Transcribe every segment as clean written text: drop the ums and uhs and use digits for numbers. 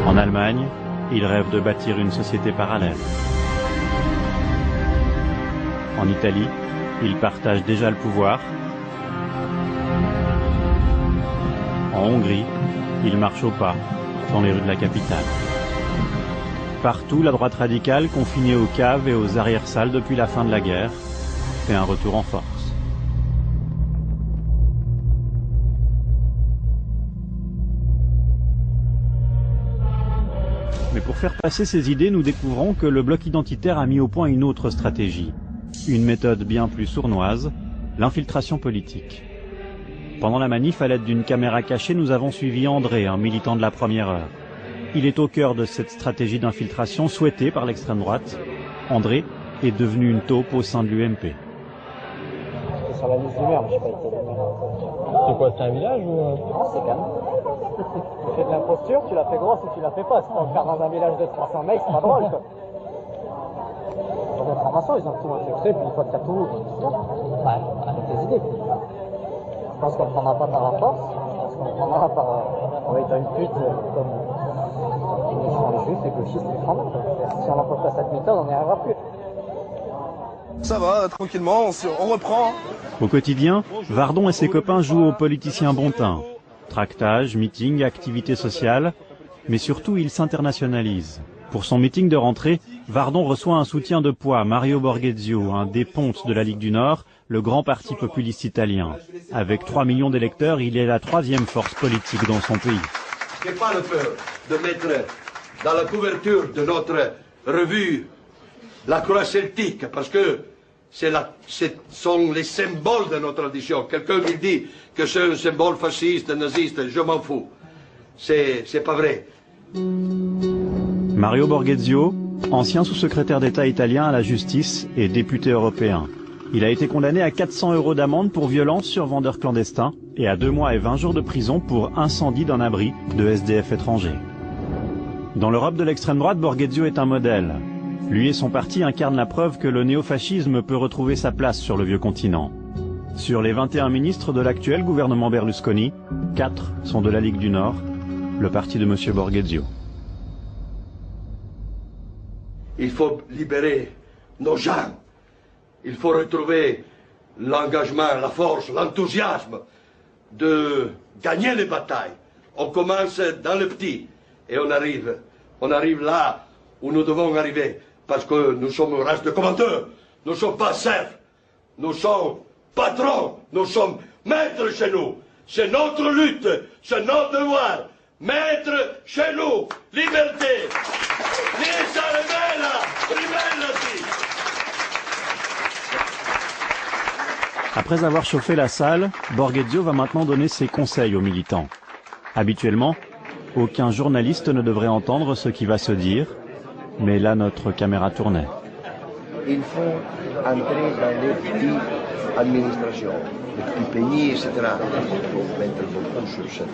En Allemagne, il rêve de bâtir une société parallèle. En Italie, il partage déjà le pouvoir. En Hongrie, il marche au pas dans les rues de la capitale. Partout, la droite radicale, confinée aux caves et aux arrière-salles depuis la fin de la guerre, fait un retour en force. Mais pour faire passer ces idées, nous découvrons que le bloc identitaire a mis au point une autre stratégie. Une méthode bien plus sournoise, l'infiltration politique. Pendant la manif, à l'aide d'une caméra cachée, nous avons suivi André, un militant de la première heure. Il est au cœur de cette stratégie d'infiltration souhaitée par l'extrême droite. André est devenu une taupe au sein de l'UMP. Sur la liste du maire, mais je sais pas été le maire. C'est quoi, c'est un village ou... Non, c'est Cannes. Tu fais de l'imposture, tu la fais grosse ou tu la fais pas. Si on le faire dans un village de 300 mecs, c'est pas drôle, quoi. Pour l'information, ils ont tout intégré, puis une fois que t'as tout, ouais, avec tes idées. Je pense qu'on ne prendra pas par la force, je pense qu'on prendra par, en étant une pute, comme les juifs, les gauchistes, les francs. Si on n'emploie pas cette méthode, on n'y arrivera plus. Ça va, tranquillement, on reprend. Au quotidien, Vardon et ses copains jouent aux politiciens bon teint. Tractage, meeting, activités sociales, mais surtout ils s'internationalisent. Pour son meeting de rentrée, Vardon reçoit un soutien de poids, Mario Borghezio, un des pontes de la Ligue du Nord, le grand parti populiste italien. Avec 3 millions d'électeurs, il est la 3e force politique dans son pays. Je n'ai pas le peur de mettre dans la couverture de notre revue la croix celtique, parce que ce sont les symboles de notre tradition. Quelqu'un qui dit que c'est un symbole fasciste, naziste, je m'en fous. C'est pas vrai. Mario Borghezio, ancien sous-secrétaire d'État italien à la justice et député européen. Il a été condamné à 400 € d'amende pour violence sur vendeur clandestin et à 2 mois et 20 jours de prison pour incendie d'un abri de SDF étrangers. Dans l'Europe de l'extrême droite, Borghezio est un modèle. Lui et son parti incarnent la preuve que le néofascisme peut retrouver sa place sur le vieux continent. Sur les 21 ministres de l'actuel gouvernement Berlusconi, 4 sont de la Ligue du Nord, le parti de M. Borghezio. Il faut libérer nos gens. Il faut retrouver l'engagement, la force, l'enthousiasme de gagner les batailles. On commence dans le petit et on arrive là où nous devons arriver. Parce que nous sommes une race de commandeurs, nous ne sommes pas serfs, nous sommes patrons, nous sommes maîtres chez nous. C'est notre lutte, c'est notre devoir. Maîtres chez nous, liberté. Après avoir chauffé la salle, Borghezio va maintenant donner ses conseils aux militants. Habituellement, aucun journaliste ne devrait entendre ce qui va se dire, mais là notre caméra tournait. Il faut entrer dans les petites administrations, les petits pays, etc. Il faut mettre beaucoup sur cet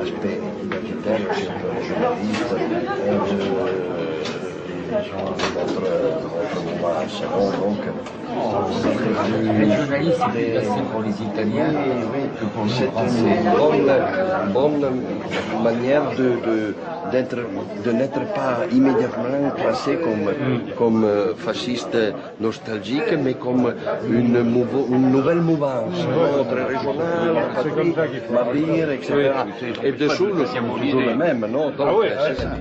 aspect identitaire, sur le journaliste, les gens de notre mouvement second, donc les journalistes, c'est plus facile pour les Italiens que pour nous. C'est une bonne manière de n'être pas immédiatement classé comme fasciste nostalgique, mais comme une nouvelle mouvance, très régionale, patrie, Mabir, etc. Et dessous, nous sommes toujours les mêmes, non? Donc, c'est ça.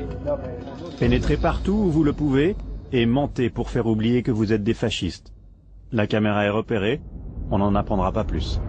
Pénétrez partout où vous le pouvez et mentez pour faire oublier que vous êtes des fascistes. La caméra est repérée, on n'en apprendra pas plus.